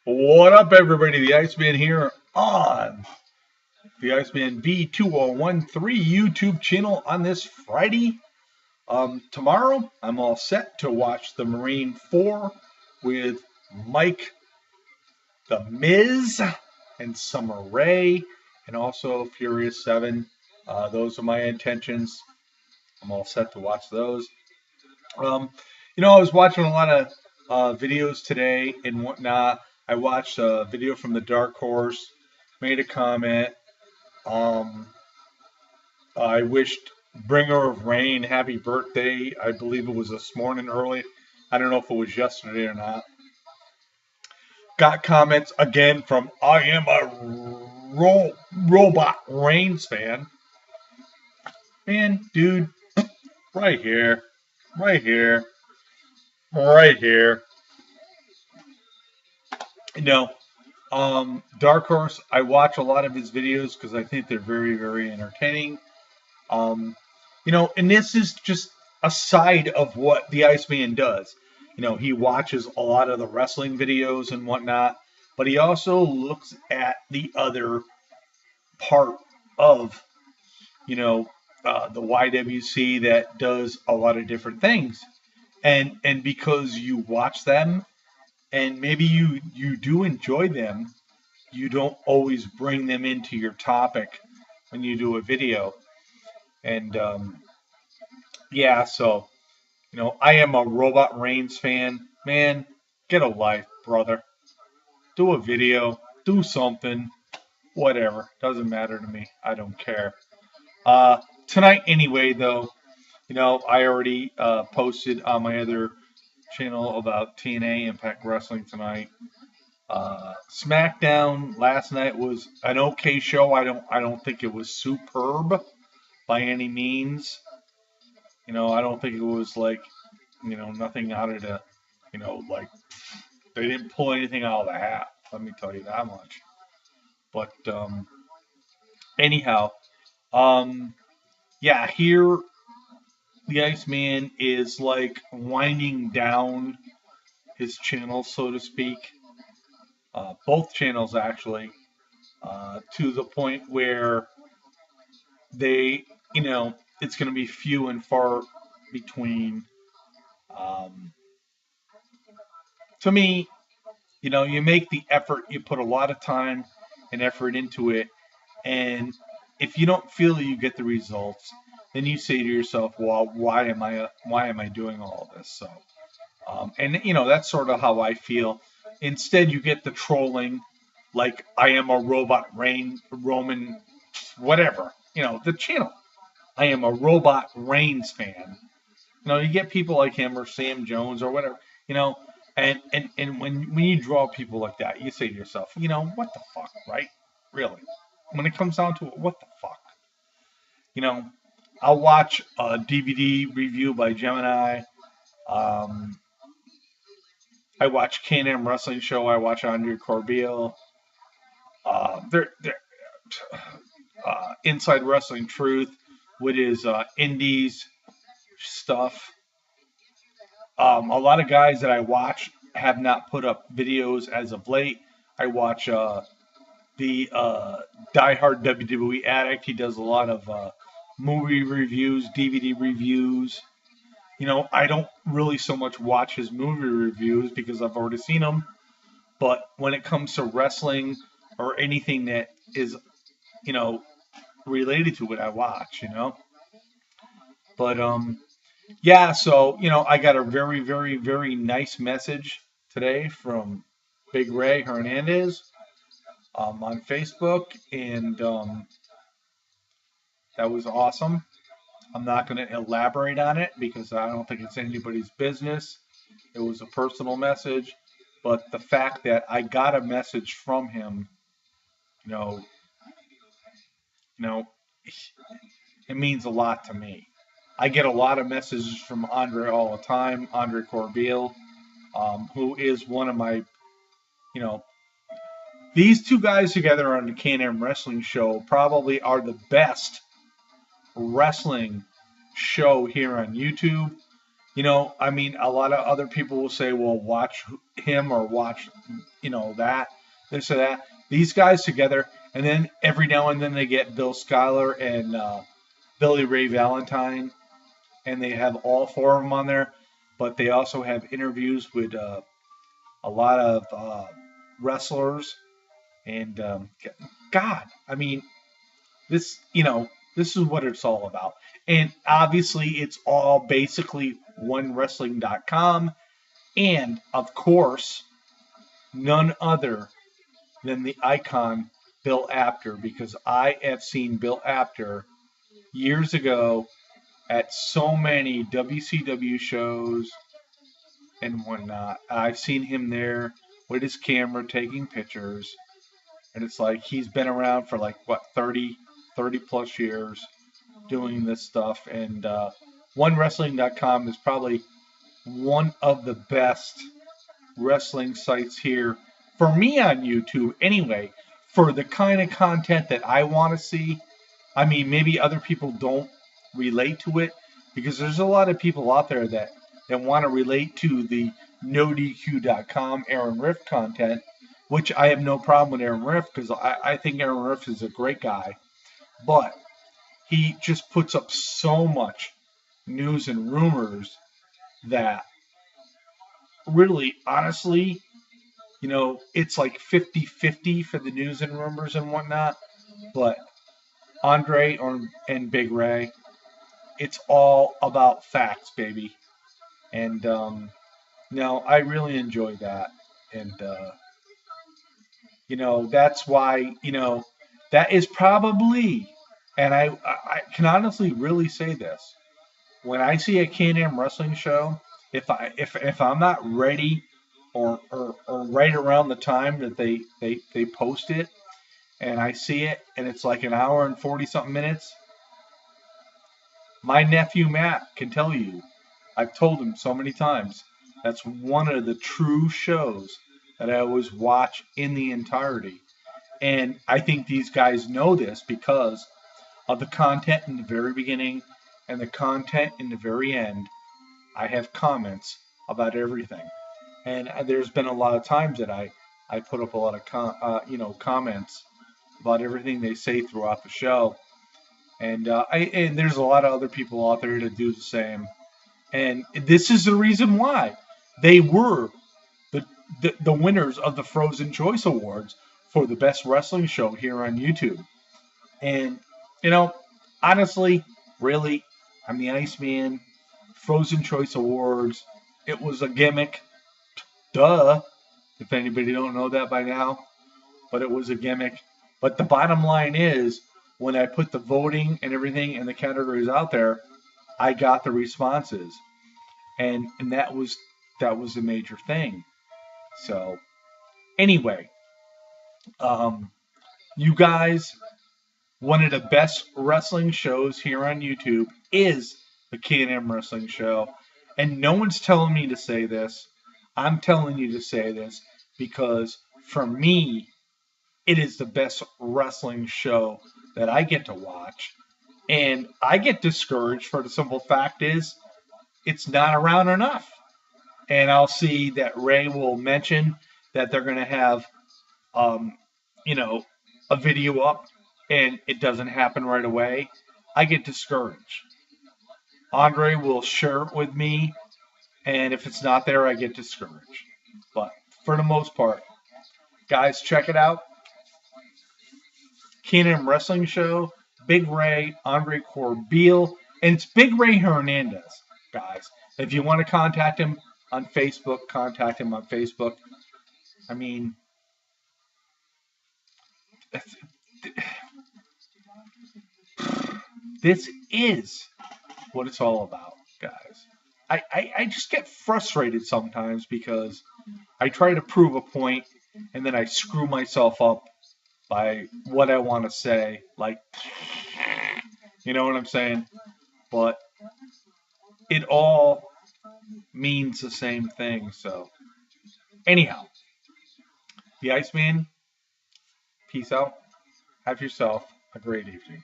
What up, everybody? The Iceman here on the Iceman B2013 YouTube channel on this Friday. Tomorrow, I'm all set to watch the Marine 4 with Mike the Miz and Summer Rae, and also Furious 7. Those are my intentions. I'm all set to watch those. I was watching a lot of videos today and whatnot. I watched a video from the Dark Horse, made a comment. Um, I wished Bringer of Rain happy birthday. I believe it was this morning early. I don't know if it was yesterday or not. Got comments again from I am a Robot Reigns fan. Man, dude, right here, right here, right here. Dark Horse, I watch a lot of his videos because I think they're very, very entertaining. And this is just a side of what the Iceman does. He watches a lot of the wrestling videos and whatnot, but he also looks at the other part of, the YWC that does a lot of different things. And because you watch them and maybe you do enjoy them, you don't always bring them into your topic when you do a video. And so I am a Robot Reigns fan. Man, get a life, brother. Do a video, do something, whatever. Doesn't matter to me. I don't care. Tonight, anyway, though, I already posted on my other channel about TNA Impact Wrestling tonight. SmackDown last night was an okay show. I don't think it was superb by any means. I don't think it was like, nothing out of the, like they didn't pull anything out of the hat. Let me tell you that much. But anyhow, here the Iceman is like winding down his channel, so to speak. Both channels actually, to the point where they, it's going to be few and far between. To me, you make the effort, you put a lot of time and effort into it, and if you don't feel you get the results, then you say to yourself, well, why am I doing all of this? So, that's sort of how I feel. Instead, you get the trolling, like I am a Robot Roman, whatever, the channel. I am a Robot Reigns fan. You get people like him or Sam Jones or whatever, and when you draw people like that, you say to yourself, what the fuck, right? Really? When it comes down to it, what the fuck? I'll watch a DVD review by Gemini. I watch Can-Am Wrestling Show. I watch Andre Corbeil. They're Inside Wrestling Truth with his indies stuff. A lot of guys that I watch have not put up videos as of late. I watch the diehard WWE addict. He does a lot of movie reviews, DVD reviews. I don't really so much watch his movie reviews because I've already seen them. But when it comes to wrestling or anything that is, related to it, I watch, But so I got a very, very, very nice message today from Big Ray Hernandez on Facebook, and that was awesome. I'm not going to elaborate on it because I don't think it's anybody's business. It was a personal message, but the fact that I got a message from him, you know, it means a lot to me. I get a lot of messages from Andre all the time, Andre Corbeil, who is one of my, these two guys together on the Can-Am Wrestling Show probably are the best wrestling show here on YouTube. I mean, a lot of other people will say, well, watch him or watch, that, this or that. These guys together, and then every now and then they get Bill Schuyler and Billy Ray Valentine, and they have all four of them on there. But they also have interviews with a lot of wrestlers. And God, I mean, this is what it's all about. And obviously, it's all basically onewrestling.com. And of course, none other than the icon Bill Apter, because I have seen Bill Apter years ago at so many WCW shows and whatnot. I've seen him there with his camera taking pictures. And it's like he's been around for like, what, 30 plus years doing this stuff. And OneWrestling.com is probably one of the best wrestling sites here for me on YouTube anyway, for the kind of content that I want to see. I mean, maybe other people don't relate to it, because there's a lot of people out there that want to relate to the NoDQ.com Aaron Riff content, which I have no problem with Aaron Riff, because I think Aaron Riff is a great guy. But he just puts up so much news and rumors that really, honestly, it's like 50-50 for the news and rumors and whatnot. But Andre and Big Ray, it's all about facts, baby. And I really enjoy that. And that's why, that is probably, and I can honestly really say this, when I see a Can-Am wrestling show, if I'm not ready or right around the time that they post it, and I see it and it's like an hour and 40 something minutes, my nephew Matt can tell you, I've told him so many times, that's one of the true shows that I always watch in the entirety. And I think these guys know this because of the content in the very beginning and the content in the very end. I have comments about everything. And there's been a lot of times that I put up a lot of comments about everything they say throughout the show. And and there's a lot of other people out there that do the same. And this is the reason why they were the winners of the Frozen Choice Awards for the best wrestling show here on YouTube. And, honestly, really, I'm the Iceman. Frozen Choice Awards. It was a gimmick. Duh. If anybody don't know that by now. But it was a gimmick. But the bottom line is, when I put the voting and everything and the categories out there, I got the responses. And that was a major thing. So, anyway, you guys, one of the best wrestling shows here on YouTube is the Can-Am Wrestling Show. And no one's telling me to say this. I'm telling you to say this because, for me, it is the best wrestling show that I get to watch. And I get discouraged for the simple fact is it's not around enough. And I'll see that Ray will mention that they're going to have, a video up, and it doesn't happen right away. I get discouraged. Andre will share it with me, and if it's not there, I get discouraged. But for the most part, guys, check it out. Can-Am Wrestling Show, Big Ray, Andre Corbeil, and it's Big Ray Hernandez, guys. If you want to contact him on Facebook, contact him on Facebook. I mean, this is what it's all about, guys. I just get frustrated sometimes because I try to prove a point and then I screw myself up by what I want to say. Like, you know what I'm saying? But it all means the same thing. So, anyhow, the Iceman, peace out. Have yourself a great evening.